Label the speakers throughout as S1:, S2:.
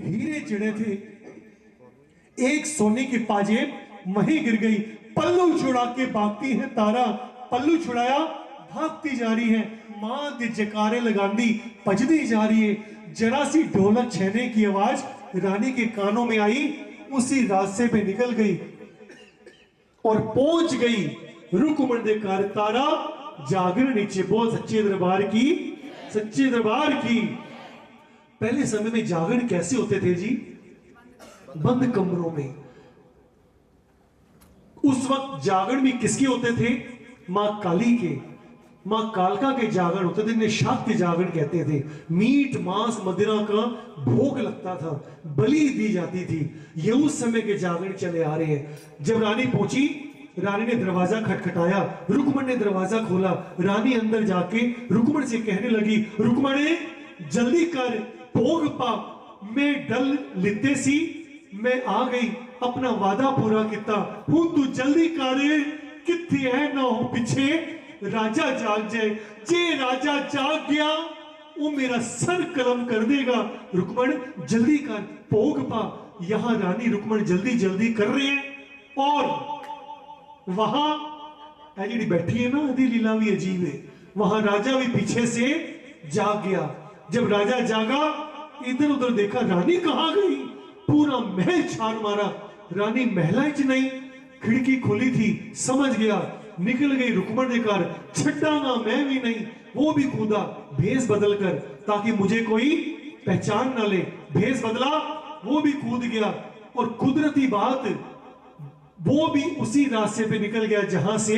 S1: हीरे चिड़े थे। एक सोने की पाजेब वहीं गिर गई। पल्लू छुड़ा के भागती है तारा, पल्लू छुड़ाया भागती जा रही है। मां के जकारे लगांदी भजदी जा रही है। जरा सी ढोलक छेने की आवाज रानी के कानों में आई, उसी रास्ते पे निकल गई और पहुंच गई रुकमण दे घर। तारा जागरण नीचे बोल सच्चे दरबार की, सच्चे दरबार की। पहले समय में जागरण कैसे होते थे जी? बंद कमरों में। उस वक्त जागरण भी किसके होते थे? मां काली के, मां कालका के जागरण होते थे। इन्हें शाक्य जागरण कहते थे। मीट मांस मदिरा का भोग लगता था, बलि दी जाती थी। ये उस समय के जागरण चले आ रहे हैं। जब रानी पहुंची, रानी ने दरवाजा खटखटाया, रुकमण ने दरवाजा खोला। रानी अंदर जाके रुकमण से कहने लगी, रुकमण जल्दी कर, भोग पा, मैं डल लिते सी, मैं आ गई, अपना वादा पूरा किता हूं, तू जल्दी कर, किथे है ना हो पीछे, राजा जाग जाए। जे राजा जाग गया वो मेरा सर कलम कर देगा। रुकमण जल्दी कर, भोग पा। यहां रानी रुकमण जल्दी जल्दी कर रहे हैं और वहां जी बैठी है ना, आदि लीला भी अजीब है। वहां राजा भी पीछे से जाग गया। जब राजा जागा, इधर उधर देखा, रानी कहां गई? पूरा महल छान मारा, रानी महला च नहीं। खिड़की खुली थी, समझ गया, निकल गई रुकमण के घर। छड्डा ना मैं भी नहीं, वो भी कूदा भेस बदल कर, ताकि मुझे कोई पहचान ना ले। भेस बदला, वो भी कूद गया और कुदरती बात वो भी उसी रास्ते पे निकल गया जहां से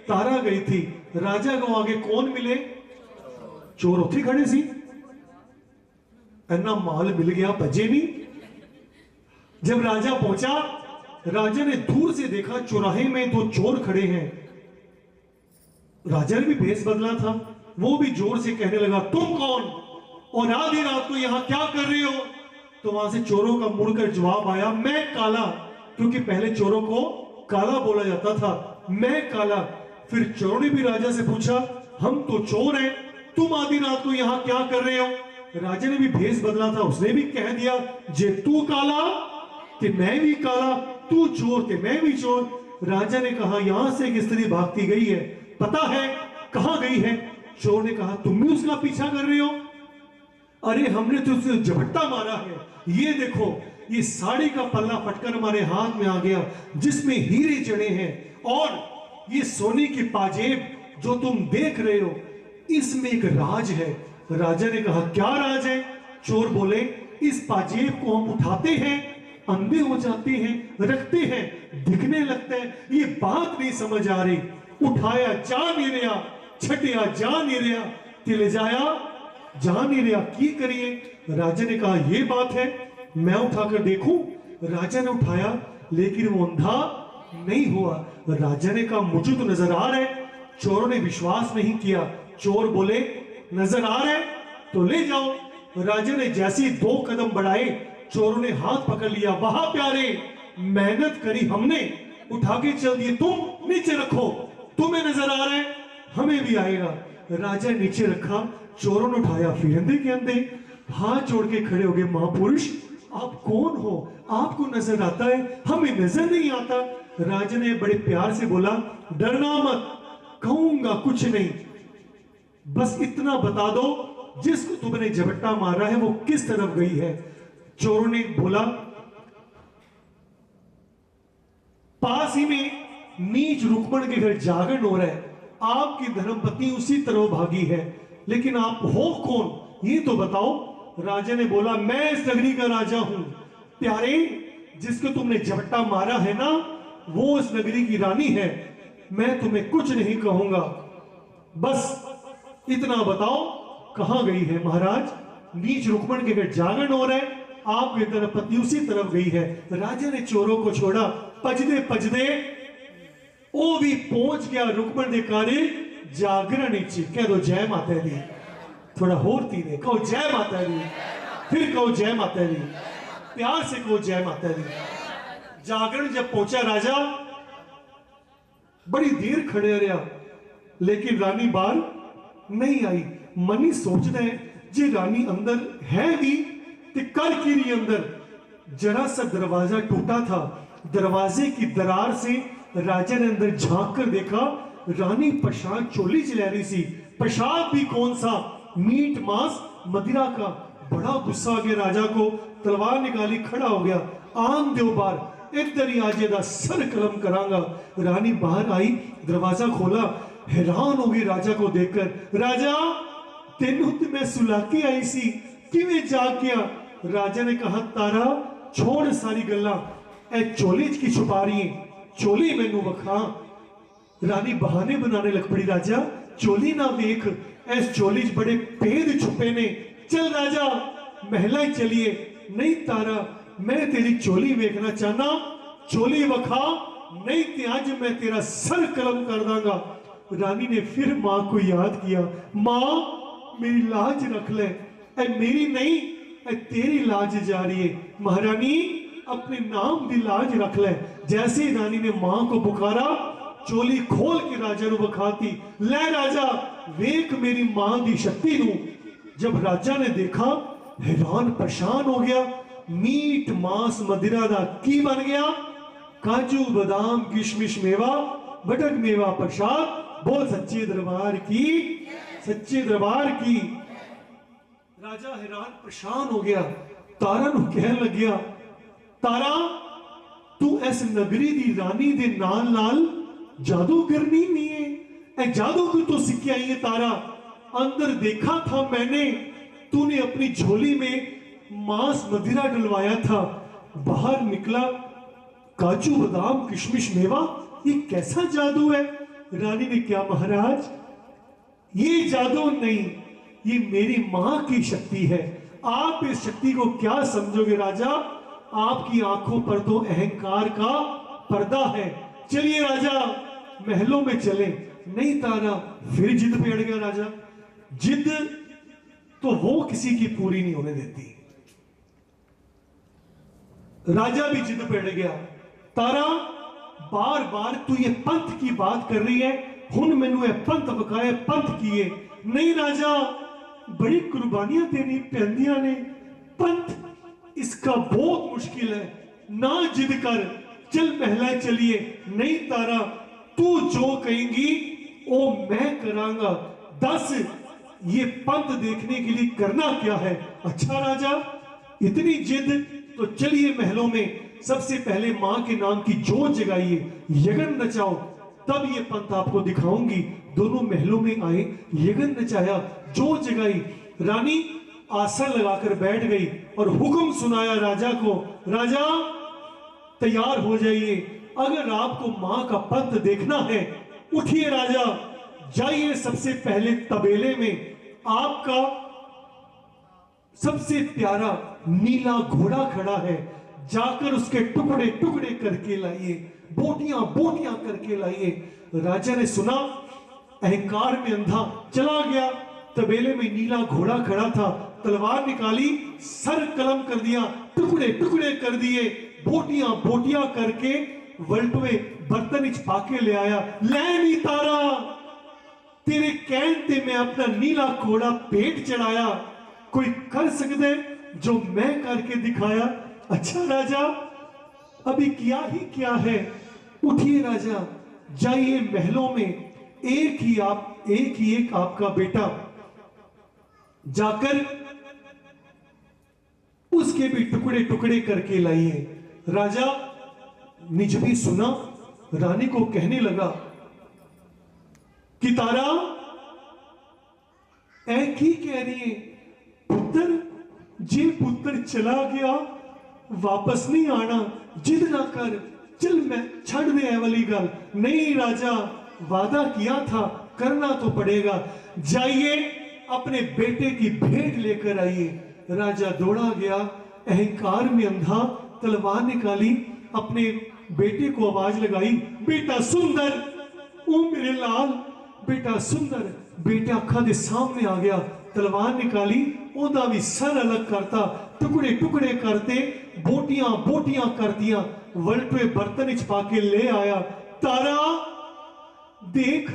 S1: तारा गई थी। राजा को आगे कौन मिले? चोर उठे खड़े सी। इतना माल मिल गया, भजे नहीं। जब राजा पहुंचा, राजा ने दूर से देखा चौराहे में दो चोर खड़े हैं। राजा ने भी भेस बदला था। वो भी जोर से कहने लगा, तुम कौन और आधी रात को यहां क्या कर रहे हो? तो वहां से चोरों का मुड़कर जवाब आया, मैं काला, क्योंकि पहले चोरों को काला बोला जाता था, मैं काला। फिर चोरों ने भी राजा से पूछा, हम तो चोर हैं, तुम आधी रात को यहां क्या कर रहे हो? राजा ने भी भेस बदला था, उसने भी कह दिया, जे तू काला कि मैं भी काला, तू चोर के मैं भी चोर। राजा ने कहा, यहां से एक स्त्री भागती गई है, पता है कहां गई है? चोर ने कहा, तुम भी उसका पीछा कर रहे हो? अरे हमने तो उसे झपट्टा मारा है, ये देखो, ये साड़ी का पल्ला फटकर हमारे हाथ में आ गया जिसमें हीरे जड़े हैं, और ये सोने की पाजेब जो तुम देख रहे हो, इसमें एक राज है। राजा ने कहा, क्या राज है? चोर बोले, इस पाजेब को हम उठाते हैं, अंधे हो जाते हैं, रखते हैं, दिखने लगता है, ये बात नहीं समझ आ रही। उठाया जा नहीं रहा, छटिया जा नहीं रहा, तिले जाया जा नहीं रहा, की करिए? राजा ने कहा, ये बात है, मैं उठाकर देखूं? राजा ने उठाया, लेकिन वो अंधा नहीं हुआ। राजा ने कहा, मुझे तो नजर आ रहा है। चोरों ने विश्वास नहीं किया। चोर बोले, नजर आ रहा है तो ले जाओ। राजा ने जैसे 2 कदम बढ़ाए, चोरों ने हाथ पकड़ लिया। वहां प्यारे, मेहनत करी हमने, उठा के चल दिए, तुम नीचे रखो, तुम्हें नजर आ रहा है, हमें भी आएगा। राजा नीचे रखा, चोरों ने उठाया, फिर अंधे के अंधे हाथ जोड़ के खड़े हो गए। महापुरुष, आप कौन हो? आपको नजर आता है, हमें नजर नहीं आता। राजा ने बड़े प्यार से बोला, डरना मत, कहूंगा कुछ नहीं, बस इतना बता दो, जिसको तुमने झपट्टा मारा है वो किस तरफ गई है? चोरों ने बोला, पास ही में नीच रुकमण के घर जागरण हो रहा है, आपकी धर्मपत्नी उसी तरफ भागी है, लेकिन आप हो कौन ये तो बताओ। राजा ने बोला, मैं इस नगरी का राजा हूं। प्यारे, जिसको तुमने झपट्टा मारा है ना, वो इस नगरी की रानी है। मैं तुम्हें कुछ नहीं कहूंगा, बस इतना बताओ कहां गई है? महाराज, नीच रुकमण के घर जागरण हो रहा है, आपकी धर्मपत्नी उसी तरफ गई है। राजा ने चोरों को छोड़ा, पजदे पजदे वो भी पहुंच गया रुकमण दे कारे जागरण नीचे। कह दो जय माता दी, थोड़ा होर तीने कहो जय माता दी, फिर कहो जय माता दी, प्यार से कहो जय माता दी। जागरण जब पहुंचा, राजा बड़ी देर खड़े रहा, लेकिन रानी बाहर नहीं आई। मनी सोचता है, जे रानी अंदर है भी ते कर की रही अंदर। जरा सा दरवाजा टूटा था, दरवाजे की दरार से राजा ने अंदर झांक कर देखा, रानी प्रसाद चोली चला रही सी। प्रसाद भी कौन सा, मीट मांस मदिरा का। बड़ा गुस्सा आ गया राजा को, तलवार निकाली, खड़ा हो गया, आन दो बार इधर ही आजे दा सर कलम करांगा। रानी बाहर आई, दरवाजा खोला, हैरान हो गई राजा को देखकर। राजा तेनू ते मैं सुला के आई सी, किवें जाग गया? राजा ने कहा तारा छोड़ सारी गल्ला, ए चोली की छुपा रही है, चोली मैनू वखा। रानी बहाने बनाने लग पड़ी, राजा चोली ना देख, इस चोली च बड़े भेद छुपे ने, चल राजा महला चलिए। नहीं तारा मैं तेरी चोली देखना चाहना, चोली वखा, नहीं ते आज मैं तेरा सर कलम कर दांगा। रानी ने फिर मां को याद किया, मां मेरी लाज रख ले, ए मेरी नहीं ए तेरी लाज जा रही है, महारानी अपने नाम की लाज रख ले। जैसे ही रानी ने मां को पुकारा, चोली खोल के राजा को बखाती, ले राजा वेख मेरी मां की शक्ति नू। जब राजा ने देखा हैरान परेशान हो गया, मीट मांस मदिरा दा की बन गया? काजू बादाम किशमिश मेवा बटक मेवा प्रसाद। बोल सच्चे दरबार की, सच्चे दरबार की। राजा हैरान परेशान हो गया, तारा नू कहन लग गया, तारा तू इस नगरी दी रानी दे नाल नाल जादू करनी नहीं है, ए जादू क्यों तो सीख आई है तारा? अंदर देखा था मैंने, तूने अपनी झोली में मांस मदिरा डलवाया था, बाहर निकला काजू बादाम किशमिश मेवा, ये कैसा जादू है? रानी ने क्या महाराज, ये जादू नहीं, ये मेरी मां की शक्ति है। आप इस शक्ति को क्या समझोगे राजा? आपकी आंखों पर तो अहंकार का पर्दा है। चलिए राजा महलों में चले। नहीं तारा फिर जिद पे अड़ गया राजा। जिद तो वो किसी की पूरी नहीं होने देती। राजा भी जिद पे अड़ गया, तारा बार बार तू ये पंथ की बात कर रही है, हुन मैनू ये पंथ बकाए पंथ किए। नहीं राजा बड़ी कुर्बानियां देनी पैंदियां ने, पंथ इसका बहुत मुश्किल है, ना जिद कर, चल महला चलिए। नहीं तारा तू जो कहेंगी वो मैं करांगा, दस ये पंथ देखने के लिए करना क्या है? अच्छा राजा इतनी जिद तो चलिए महलों में, सबसे पहले मां के नाम की जोत जगाइए, यगन नचाओ, तब ये पंथ आपको दिखाऊंगी। दोनों महलों में आए, यगन नचाया, जोत जगाई। रानी आसन लगाकर बैठ गई और हुक्म सुनाया राजा को, राजा तैयार हो जाइए, अगर आपको मां का पंथ देखना है उठिए राजा, जाइए सबसे पहले तबेले में आपका सबसे प्यारा नीला घोड़ा खड़ा है, जाकर उसके टुकड़े टुकड़े करके लाइए, बोटियां बोटियां करके लाइए। राजा ने सुना, अहंकार में अंधा चला गया, तबेले में नीला घोड़ा खड़ा था, तलवार निकाली, सर कलम कर दिया, टुकड़े टुकड़े कर दिए, बोटियां बोटियां करके वल्टुए बर्तन इच पाके ले आया। ले नी तारा तेरे कहन ते मैं अपना नीला घोड़ा पेट चढ़ाया, कोई कर सकते जो मैं करके दिखाया? अच्छा राजा अभी किया ही क्या है, उठिए राजा, जाइए महलों में, एक ही एक आपका बेटा, जाकर उसके भी टुकड़े टुकड़े करके लाइए। राजा निज भी सुना, रानी को कहने लगा कि तारा ऐ की कह रही है, पुत्र जे पुत्र चला गया वापस नहीं आना, जिद ना कर, चल मैं छड़ दे ऐ वाली गल। नहीं राजा वादा किया था, करना तो पड़ेगा, जाइए अपने बेटे की भेंट लेकर आइए। राजा दौड़ा गया, अहंकार में अंधा, तलवार निकाली, अपने बेटे को आवाज लगाई, बेटा सुंदर, ओ मेरे लाल, बेटा सुंदर। बेटा अखा दे सामने आ गया, तलवार निकाली, ओदा भी सर अलग करता, टुकड़े टुकड़े करते, बोटियां बोटियां कर दिया, वल्टुए बर्तन इच पाके ले आया। तारा देख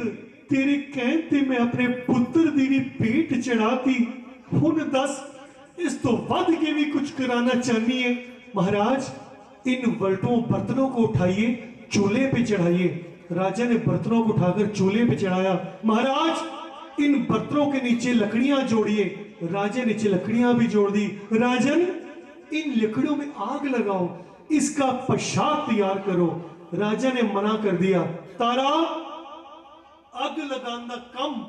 S1: तेरे कहते मैं अपने पुत्र दी भी पेट चढ़ाती, हुन दस इस तो वध के भी कुछ कराना चाहनी है। महाराज इन वल्टों बर्तनों को उठाइए, चूल्हे पे चढ़ाइए। राजा ने बर्तनों को उठाकर चूल्हे पे चढ़ाया। महाराज इन बर्तनों के नीचे लकड़ियां जोड़िए। राजा नीचे लकड़ियां भी जोड़ दी। राजन इन लकड़ियों में आग लगाओ, इसका प्रसाद तैयार करो। राजा ने मना कर दिया। तारा अग लगाना कम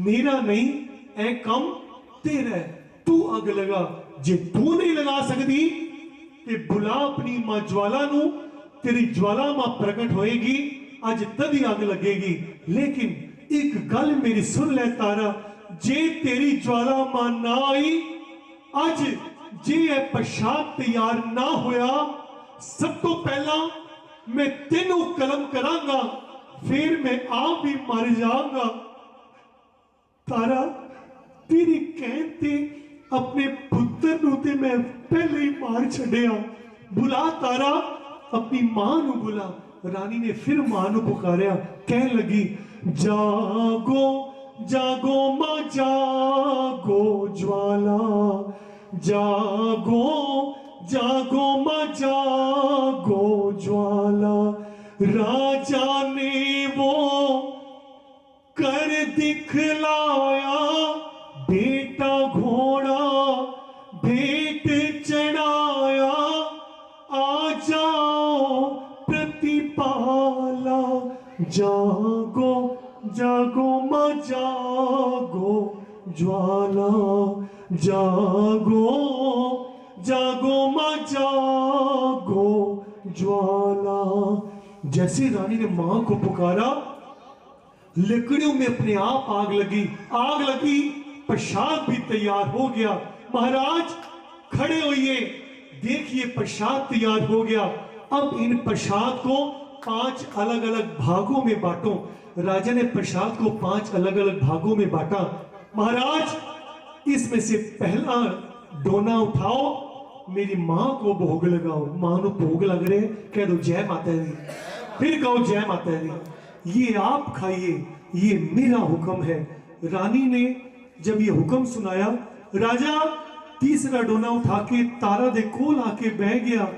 S1: मेरा नहीं, ऐ कम तेरा है, तू अग लगा। जे तू नहीं लगा सकती ते बुला अपनी मां ज्वाला नू, तेरी ज्वाला मां प्रकट होएगी, अज तदी अग लगेगी। लेकिन एक गल मेरी सुन ले तारा, जे तेरी ज्वाला मां ना आई, अज जे प्रसाद तैयार ना होया, सब तो पहला मैं तेनों कलम करांगा, फिर मैं आप भी मर जाऊंगा। तारा तेरी कहते अपने पुत्र नू ते मैं पहले ही मार छड़िया। बुला तारा अपनी मां नू बुला। रानी ने फिर मां नू पुकारिया, कह लगी जागो जागो मां जागो ज्वाला, जागो जागो मां जागो ज्वाला। राजा ने वो कर दिखलाया, बेटा घोड़ा भेंट चढ़ाया, आ जाओ प्रतिपाला। जागो जागो मां जागो ज्वाला, जागो जागो मां जागो ज्वाला। जैसे रानी ने मां को पुकारा, लकड़ियों में अपने आप आग लगी। आग लगी, प्रसाद भी तैयार हो गया। महाराज खड़े होइए, देखिए प्रसाद तैयार हो गया। अब इन प्रसाद को 5 अलग अलग भागों में बांटो। राजा ने प्रसाद को 5 अलग अलग भागों में बांटा। महाराज इसमें से पहला डोना उठाओ, मेरी मां को भोग लगाओ। मां को भोग लग रहे, कह दो जय माता दी, फिर कहो जय माता दी। ये आप खाइए, ये मेरा हुक्म है। रानी ने जब ये हुक्म सुनाया, राजा तीसरा डोना उठा के तारा दे कोल आके बह गया।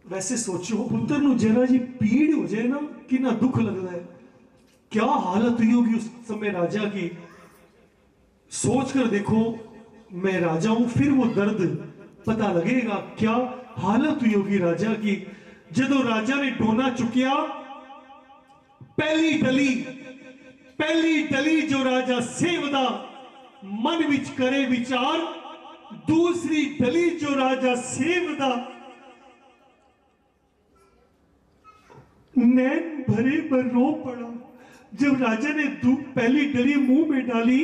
S1: वैसे सोचो पुत्र नु जरा जी पीड़ हो जाए ना, कितना दुख लगता है। क्या हालत हुई होगी उस समय राजा की, सोच कर देखो। मैं राजा हूं, फिर वो दर्द पता लगेगा क्या हालत हुई होगी राजा की। जदों राजा ने डोना चुकिया, पहली डली जो राजा सेवदा मन विच करे विचार, दूसरी डली जो राजा सेवदा नैन भरे पर रो पड़ा। जब राजा ने पहली डली मुंह में डाली,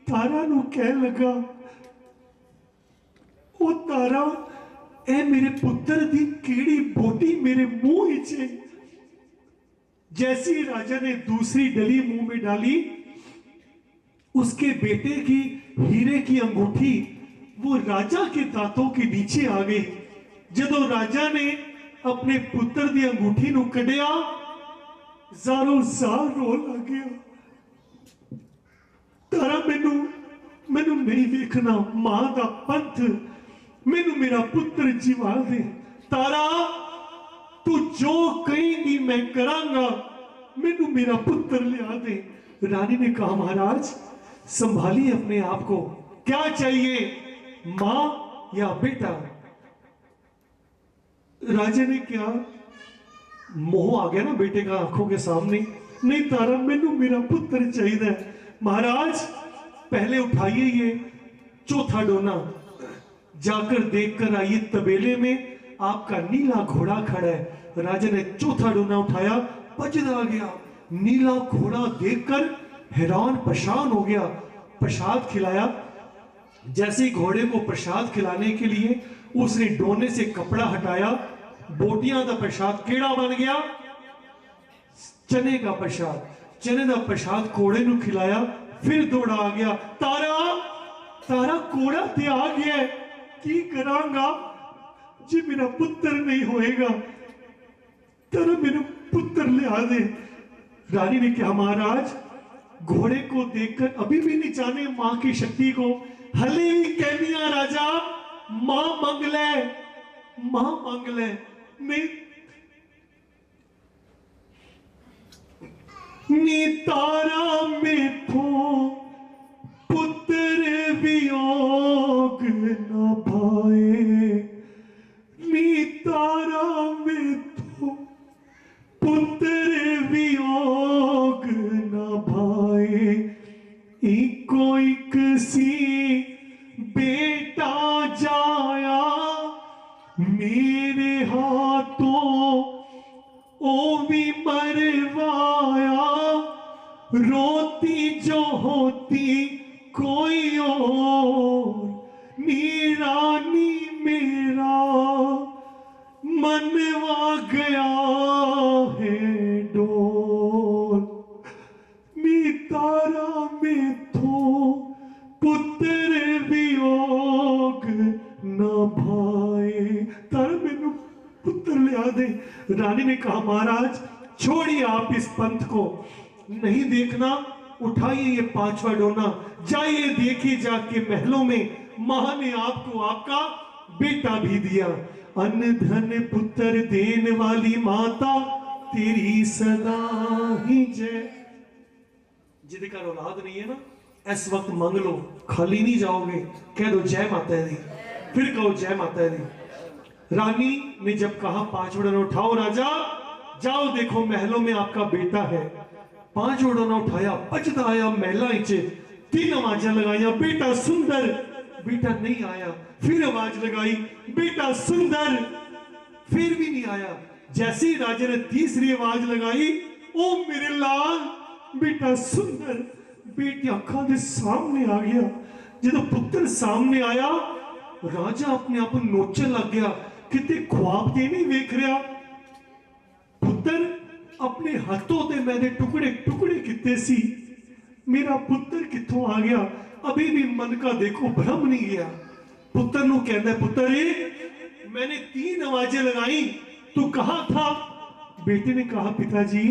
S1: तारा नू कह लगा, ओ तारा ए मेरे पुत्र दी कीड़ी बोटी मेरे मुंह हिच है। जैसी राजा ने दूसरी डली मुंह में डाली, उसके बेटे की हीरे की अंगूठी वो राजा के दांतों के नीचे आ गई। जदों राजा ने अपने पुत्र दी अंगूठी नू कढ़िया, ज़ारो ज़ार रो लग गया। तारा मैनू नहीं देखना, मां दा पंथ, मैनू मेरा पुत्र जीवा दे। तारा तू जो कहेगी मैं करांगा, मैनू मेरा पुत्र लिया दे। रानी ने कहा, महाराज संभालिए अपने आप को, क्या चाहिए, मां या बेटा? राजा ने क्या, मोह आ गया ना बेटे का आंखों के सामने। नहीं तारा, मैनू मेरा पुत्र चाहिए। महाराज पहले उठाइए ये चौथा डोना, जाकर देखकर आइए तबेले में आपका नीला घोड़ा खड़ा है। राजा ने चौथा डोना उठाया, बजदा गया। नीला घोड़ा देखकर हैरान परेशान हो गया। प्रसाद खिलाया। जैसे ही घोड़े को प्रसाद खिलाने के लिए उसने डोने से कपड़ा हटाया, बोटियां का प्रसाद केड़ा बन गया, चने का प्रसाद। चने का प्रसाद घोड़े को खिलाया, फिर दौड़ा आ गया। तारा घोड़ा ते आ गया, की करांगा जी, मेरा पुत्र नहीं होएगा, तारा मेरा पुत्र लिया दे। रानी ने कहा, महाराज घोड़े को देखकर अभी भी नहीं जाने मां की शक्ति को, हले भी कहनिया राजा मां मंग ले, मां मंग ले। नहीं नी तारा मेथो पुत्र वियोग न भाए, नी तारा मेथो पुत्र वियोग न भाए। इको एक सी बेटा जाया मेरे हाथों, ओ भी मरवाया। रोती जो होती कोई और, नीरानी मेरा मनवा गया है डोल। नी तारा मेथो पुत्र वियोग न भाए। तारा मैनू पुत्र लिया दे। रानी ने कहा महाराज छोड़िए आप इस पंथ को, नहीं देखना, उठाइए ये पांचवा डोना, जाइए देखिए जाके महलों में मां ने आपको आपका बेटा भी दिया। अन्न धन पुत्र देने वाली माता तेरी सदा ही जय। जिद का औलाद नहीं है ना, इस वक्त मांग लो, खाली नहीं जाओगे। कह दो जय माता दी, फिर कहो जय माता दी। रानी ने जब कहा पांच उड़न उठाओ राजा, जाओ देखो महलों में आपका बेटा है। पांच उड़न उठाया, बजदा आया महला इचे, 3 आवाजें लगाया बेटा सुंदर, बेटा नहीं आया। फिर आवाज लगाई बेटा सुंदर, फिर भी नहीं आया। जैसे ही राजा ने तीसरी आवाज लगाई, ओ मेरे लाल बेटा सुंदर, बेटी अखा के सामने आ गया। जो पुत्र सामने आया, राजा अपने आप नोचन लग गया, किते ख्वाब ते नहीं वेख रहा। पुत्र अपने हाथों ते मैंने टुकड़े टुकड़े किते सी, मेरा पुत्र कित्थों आ गया? अभी भी मन का देखो भ्रम नहीं गया। पुत्र नु कहता पुत्र मैंने 3 आवाजें लगाई, तू कहां था? बेटे ने कहा पिताजी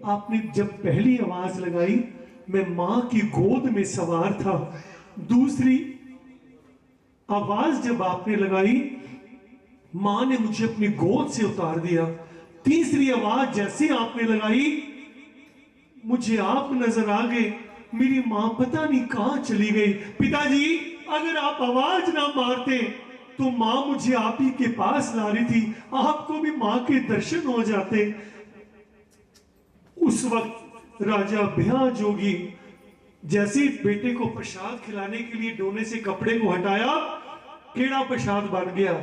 S1: आपने जब पहली आवाज लगाई मैं मां की गोद में सवार था, दूसरी आवाज जब आपने लगाई मां ने मुझे अपनी गोद से उतार दिया, तीसरी आवाज जैसे आपने लगाई मुझे आप नजर आ गए, मेरी मां पता नहीं कहां चली गई। पिताजी अगर आप आवाज ना मारते तो मां मुझे आप ही के पास ला रही थी, आपको भी मां के दर्शन हो जाते। उस वक्त राजा भया जोगी जैसे बेटे को प्रसाद खिलाने के लिए डोने से कपड़े को हटाया, केड़ा प्रसाद बन गया?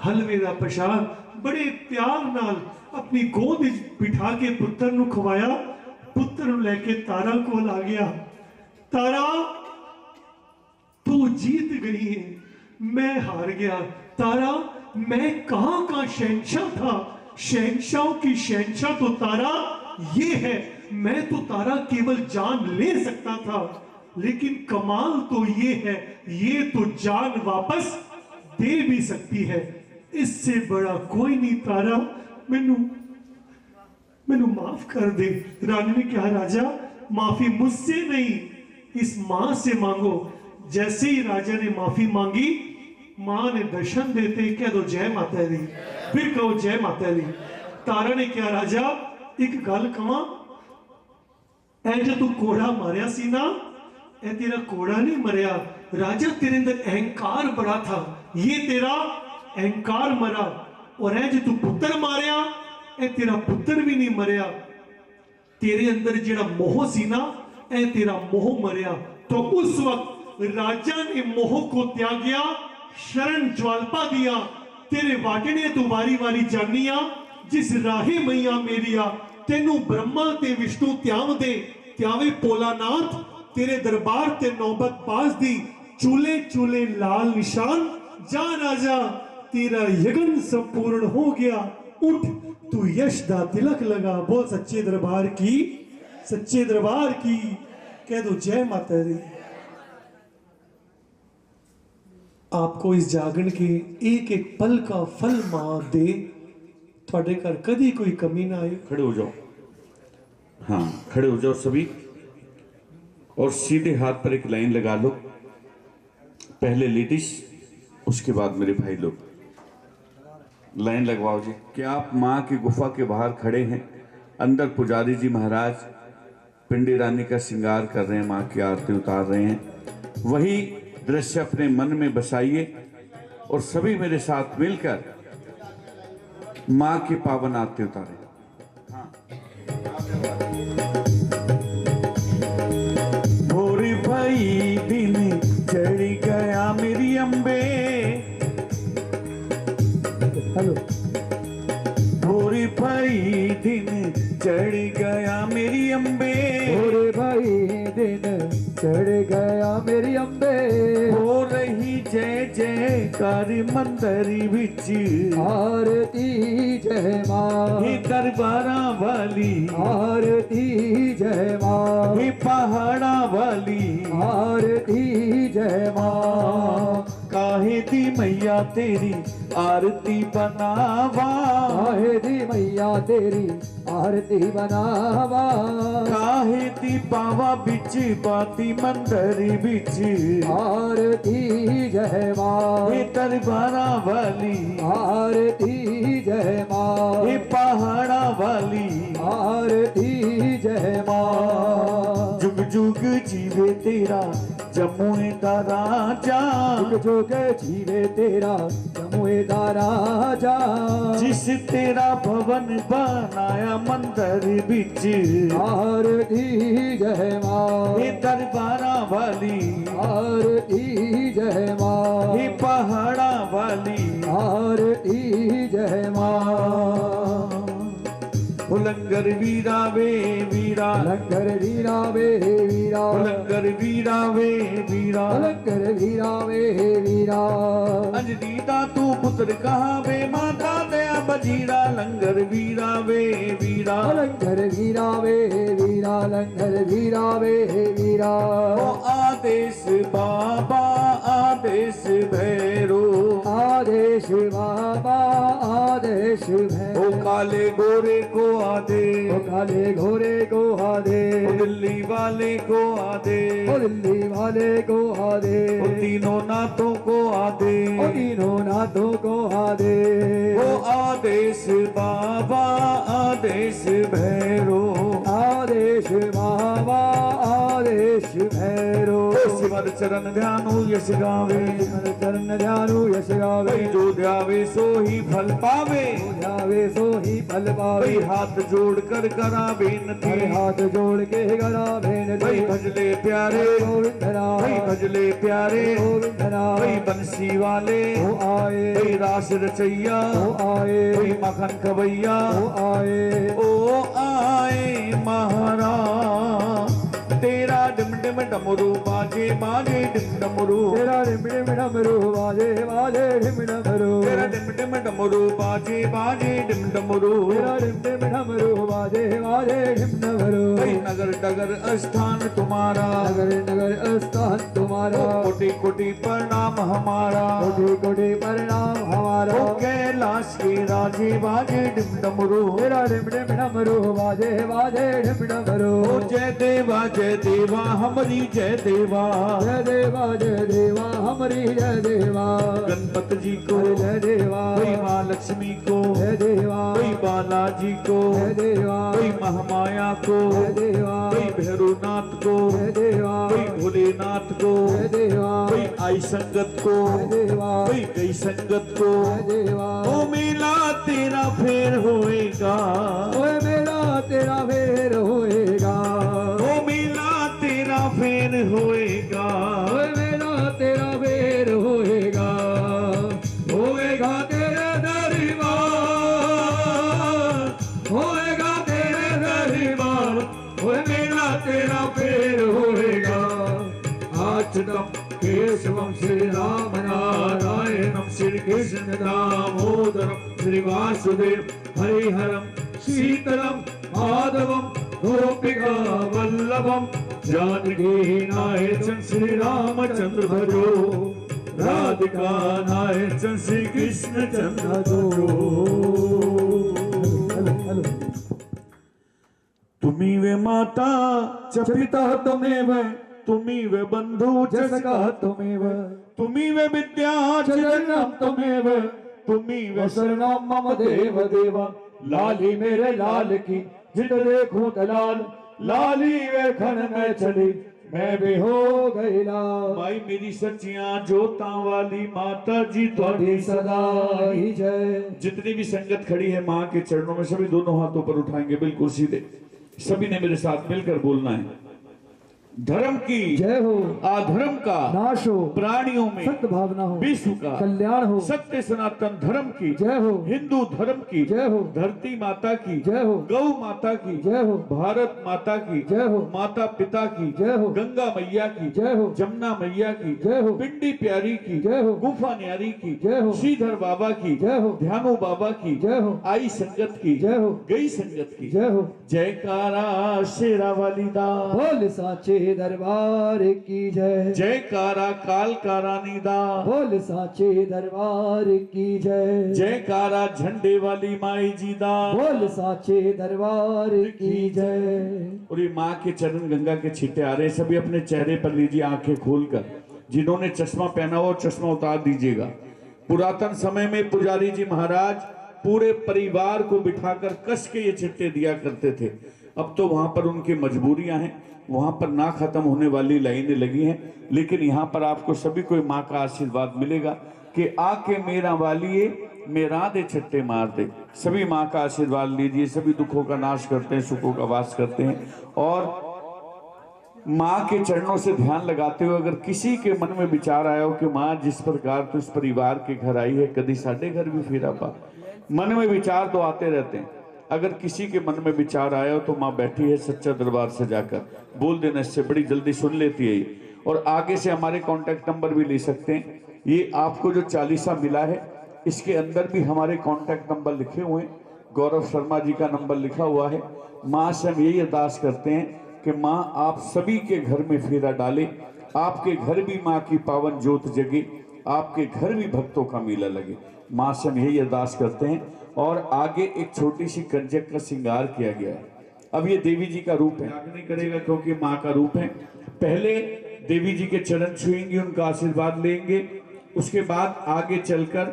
S1: हलवे का प्रसाद। बड़े प्यार नाल अपनी गोद बिठा के पुत्र नु खवाया, पुत्र लेके तारा को ला गया। तारा तू जीत गई है, मैं हार गया। तारा मैं कहां का शहंशाह था, शहंशाह की शहंशाह तो तारा ये है। मैं तो तारा केवल जान ले सकता था, लेकिन कमाल तो ये है ये तो जान वापस दे भी सकती है। इससे बड़ा कोई नहीं तारा, मैनू मैनू माफ कर दे। रानी ने कहा राजा माफी मुझसे नहीं इस मां से मांगो। जैसे ही राजा ने माफी मांगी मां ने दर्शन देते कह दो जय माता दी, फिर कहो जय माता दी। तारा ने क्या राजा एक गल कहां, ऐ जो तू कोड़ा मारिया सी ना, ऐ तेरा कोड़ा नहीं मरिया। राजा तेरे अंदर अहंकार बड़ा था, ये तेरा अहंकार मरा। और ऐ जो तू पुत्र मारिया, ऐ तेरा पुत्र भी नहीं मरिया। तेरे अंदर जेड़ा मोह सी ना, ऐ तेरा मोह मरिया। तो उस वक्त राजा ने मोह को त्यागिया, शरण ज्वालपा दिया। तेरे वाटने तू वारी वारी जानिया, जिस राहे मैया मेरिया, तेनू ब्रह्मा ते विष्णु त्याव दे, त्यावे पोलानाथ तेरे दरबार ते नौबत पास दी। चूले चूले लाल निशान, जा राजा तेरा यज्ञ संपूर्ण हो गया। उठ तू यश दा तिलक लगा। बोल सच्चे दरबार की, सच्चे दरबार की। कह दो जय माता दी। आपको इस जागरण के एक एक पल का फल मां दे, थोड़े घर कभी कोई कमी ना आए।
S2: खड़े हो जाओ, हाँ खड़े हो जाओ सभी, और सीधे हाथ पर एक लाइन लगा लो। पहले लेडीज, उसके बाद मेरे भाई लोग। लाइन लगवाओ जी। क्या आप माँ की गुफा के बाहर खड़े हैं? अंदर पुजारी जी महाराज पिंडी रानी का श्रृंगार कर रहे हैं, माँ की आरती उतार रहे हैं। वही दृश्य अपने मन में बसाइए और सभी मेरे साथ मिलकर माँ की पावन आरती उतारें। भोरे भाई दिन चढ़ गया मेरी अम्बे,
S3: हेलो।
S2: भोरे भाई दिन चढ़ गया मेरी अम्बे,
S3: भोरे भाई दिन चढ़ गया मेरी अम्बे,
S2: हो रही जय जयकार मंदिर विच,
S3: आरती जय माँ,
S2: हे दरबारा वाली,
S3: आरती जय माँ,
S2: हे पहाड़ा वाली,
S3: आरती जय माँ,
S2: काहे दी मैया तेरी आरती बनावा,
S3: काहे दी मैया तेरी आरती बनावा,
S2: काहे दी पावा बिच बाती मंदिर बिच,
S3: आरती जय माँ,
S2: हे दरबारा वाली,
S3: आरती जय माँ,
S2: हे पहाड़ा वाली,
S3: आरती जय माँ,
S2: जुग जुग जीवे तेरा जमुए दा राजा,
S3: जुग जुग जीवे तेरा जमुए दा राजा,
S2: जिस तेरा भवन बनाया मंदिर बिच,
S3: आरती जय माँ,
S2: हे दरबारा वाली,
S3: आरती जय माँ,
S2: हे पहाड़ा वाली,
S3: आरती जय माँ,
S2: लंगर वीरा वे वीरा,
S3: लंगर वीरा वे वीरा,
S2: लंगर वीरा वे वीरा,
S3: लंगर वीरा वे वीरा,
S2: अंजनी दा तू पुत्र कहा वे माता दया बजीरा, लंगर वीरा वे वीरा,
S3: लंगर वीरा वे वीरा, लंगर वीरा वे वीरा,
S2: ओ आदेश बाबा आदेश भैरो,
S3: आदेश बाबा आदेश
S2: ओ
S3: भैरो,
S2: काले गोरे को आदे,
S3: ओ काले घोड़े को आदे,
S2: ओ दिल्ली वाले को आदे,
S3: ओ दिल्ली वाले को आदे,
S2: ओ तीनों नाथों को आदे,
S3: ओ तीनों नाथों को आदे,
S2: ओ आदेश बाबा आदेश भैरो,
S3: आदेश बाबा आदेश भैरो,
S2: सिमर चरण ध्यानु यश गावे,
S3: चरण ध्यानु यश गावे,
S2: जो ध्यावे सो ही फल पावे,
S3: ध्यावे सो ही फल पावे,
S2: हाथ जोड़ कर करा
S3: हरे
S2: बेनती,
S3: हाथ जोड़ के गरा बेनती,
S2: भाई भजले प्यारे,
S3: गोविंद राम,
S2: भाई भजले प्यारे,
S3: गोविंद राम,
S2: भाई बंसी वाले,
S3: ओ आए,
S2: भाई रास रचैया,
S3: ओ आए,
S2: भाई मखन खबैया,
S3: ओ आए,
S2: ओ आए महाराज, तेरा डिम डिम डमरू बाजे बाजे डिम डमरू,
S3: तेरा डिम डिम डमरू बाजे बाजे डिम डमरू,
S2: तेरा डिम डिम डमरू बाजे बाजे डिम डमरू,
S3: तेरा डिम डिम डमरू बाजे बाजे डिम डमरू,
S2: भाई नगर डगर स्थान तुम्हारा,
S3: नगर नगर स्थान तुम्हारा,
S2: कोटि कोटि प्रणाम हमारा,
S3: कोटि कोटि प्रणाम हमारा,
S2: ओ कैलाश के राजे बाजे डिम डमरू,
S3: तेरा डिम डिम डमरू बाजे बाजे डिम डमरू,
S2: ओ जय देवा हमारी जय देवा,
S3: जय देवा हमारी जय देवा,
S2: गणपत जी को
S3: जय देवा,
S2: भाई माँ लक्ष्मी को,
S3: जय देवा,
S2: भाई बालाजी को,
S3: जय देवा,
S2: भाई महामाया को,
S3: जय देवा,
S2: भाई भैरवनाथ को,
S3: जय देवा,
S2: भाई भोलेनाथ को,
S3: जय देवा,
S2: भाई आई संगत को,
S3: जय देवा,
S2: भाई गई संगत को,
S3: जय देवा,
S2: ओ मेला तेरा फेर होएगा,
S3: ओए मेरा तेरा फेर होएगा,
S2: ओ मेला तेरा फेर होएगा,
S3: ओए मेरा तेरा फेर होएगा, होएगा तेरे दरबार, होएगा तेरे दरबार, ओए मेरा तेरा फेर होएगा, आचतम केशवम श्री राम नारायणम श्री कृष्ण दामोदरम श्री वासुदेव हरिहरम शीतलम माधवम गोपिका वल्लभम जानकी नायकं श्री रामचंद्र भजो, राधिका नायकं श्री कृष्ण चंद्र
S2: तुम्ही वे माता च पिता
S3: पिता तमेव
S2: तुम्हीव बंधू
S3: जसका तुमेव
S2: तुम्हीव विद्या
S3: चरणम तुमेव
S2: तुम्हीव
S3: शरणम मम देव देवा लाली मेरे लाल की जित देखूं तलाल लाली वे खन में चली मैं भी हो गई लाल
S2: माई मेरी सच्चियां जोता वाली माता जी
S3: ਤੁਹਾਡੀ सदा ही जय
S2: जितनी भी संगत खड़ी है माँ के चरणों में सभी दोनों हाथों पर उठाएंगे बिल्कुल सीधे सभी ने मेरे साथ मिलकर बोलना है धर्म की
S3: जय हो
S2: अधर्म का
S3: नाश हो
S2: प्राणियों में
S3: सत्य भावना हो
S2: विश्व का
S3: कल्याण हो
S2: सत्य सनातन धर्म की
S3: जय हो
S2: हिंदू धर्म की
S3: जय हो
S2: धरती माता की
S3: जय हो
S2: गौ माता की
S3: जय हो
S2: भारत माता की
S3: जय हो
S2: माता पिता की
S3: जय हो
S2: गंगा मैया की
S3: जय हो
S2: जमुना मैया की
S3: जय हो
S2: पिंडी प्यारी की
S3: जय हो
S2: गुफा न्यारी की
S3: जय हो
S2: श्रीधर बाबा की
S3: जय हो
S2: ध्यानो बाबा की
S3: जय हो
S2: आई संगत की
S3: जय हो
S2: गई संगत की
S3: जय हो
S2: जयकारा शेरा वाली दा
S3: बोल साचे दरबार की जय
S2: जयकारा काल का रानी दा
S3: बोल साचे दरबार की जय
S2: जयकारा झंडे वाली माई जी दा
S3: बोल साचे दरबार की जय
S2: और ये माँ के चरण गंगा के छींटे आ रहे हैं सभी अपने चेहरे पर लीजिए आंखें खोलकर जिन्होंने चश्मा पहना हो चश्मा उतार दीजिएगा पुरातन समय में पुजारी जी महाराज पूरे परिवार को बिठाकर कस के ये छिट्टे दिया करते थे अब तो वहां पर उनकी मजबूरियां हैं वहां पर ना खत्म होने वाली लाइनें लगी हैं लेकिन यहाँ पर आपको सभी को माँ का आशीर्वाद मिलेगा कि आके मेरा वालिए मेरा दे छट्टे मार दे सभी माँ का आशीर्वाद लीजिए सभी दुखों का नाश करते हैं सुखों का वास करते हैं और माँ के चरणों से ध्यान लगाते हुए अगर किसी के मन में विचार आया हो कि माँ जिस प्रकार तो इस परिवार के घर आई है कभी साढ़े घर भी फेरा पा मन में विचार तो आते रहते हैं अगर किसी के मन में विचार आया हो तो माँ बैठी है सच्चा दरबार सजाकर बोल देना इससे बड़ी जल्दी सुन लेती है ये और आगे से हमारे कांटेक्ट नंबर भी ले सकते हैं ये आपको जो 40 मिला है इसके अंदर भी हमारे कांटेक्ट नंबर लिखे हुए हैं गौरव शर्मा जी का नंबर लिखा हुआ है माँ से हम यही अरदास करते हैं कि माँ आप सभी के घर में फेरा डाले आपके घर भी माँ की पावन ज्योत जगे आपके घर भी भक्तों का मेला लगे माँ से हम यही अरदास करते हैं और आगे एक छोटी सी कंजक का श्रृंगार किया गया है अब ये देवी जी का रूप है आगे नहीं करेगा क्योंकि माँ का रूप है पहले देवी जी के चरण छुएंगे उनका आशीर्वाद लेंगे उसके बाद आगे चलकर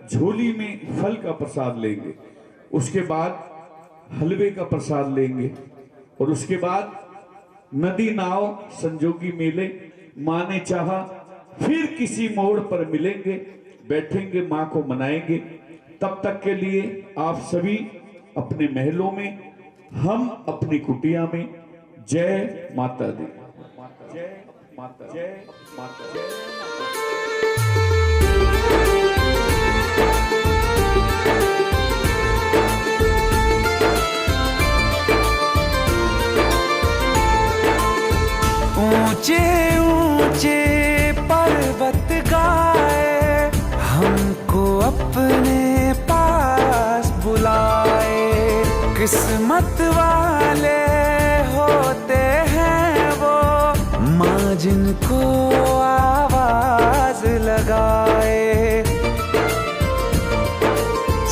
S2: झोली में फल का प्रसाद लेंगे उसके बाद हलवे का प्रसाद लेंगे और उसके बाद नदी नाव संजोगी मेले माँ ने चाहा फिर किसी मोड़ पर मिलेंगे बैठेंगे माँ को मनाएंगे तब तक के लिए आप सभी अपने महलों में हम अपनी कुटिया में जय माता दी जय माता जय माता जय
S4: ऊंचे ऊंचे पर्वत गाए हमको अपने पास बुलाए किस्मत वाले होते हैं वो माँ जिनको आवाज लगाए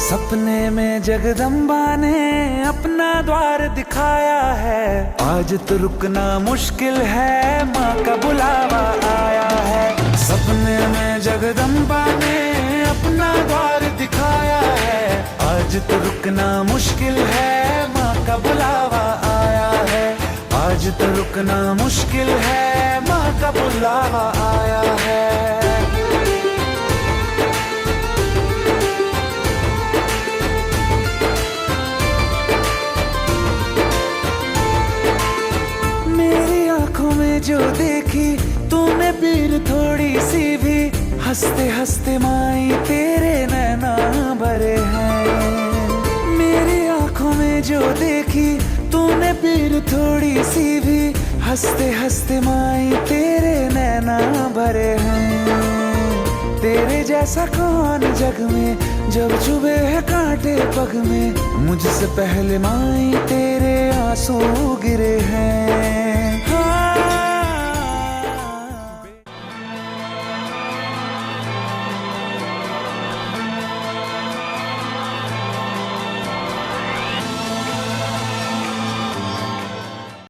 S4: सपने में जगदम्बा ने अपना द्वार दिखाया है आज तो रुकना मुश्किल है माँ का बुलावा आया है सपने में जगदम्बा ने अपना द्वार दिखाया है आज तो रुकना मुश्किल है माँ का बुलावा आया है आज तो रुकना मुश्किल है माँ का बुलावा आया है जो देखी तूने पीर थोड़ी सी भी हंसते हंसते माई तेरे नैना भरे हैं मेरी आंखों में जो देखी तूने पीर थोड़ी सी भी हंसते हंसते माई तेरे नैना भरे हैं तेरे जैसा कौन जग में जब चुभे है कांटे पग में मुझसे पहले माई तेरे आंसू गिरे हैं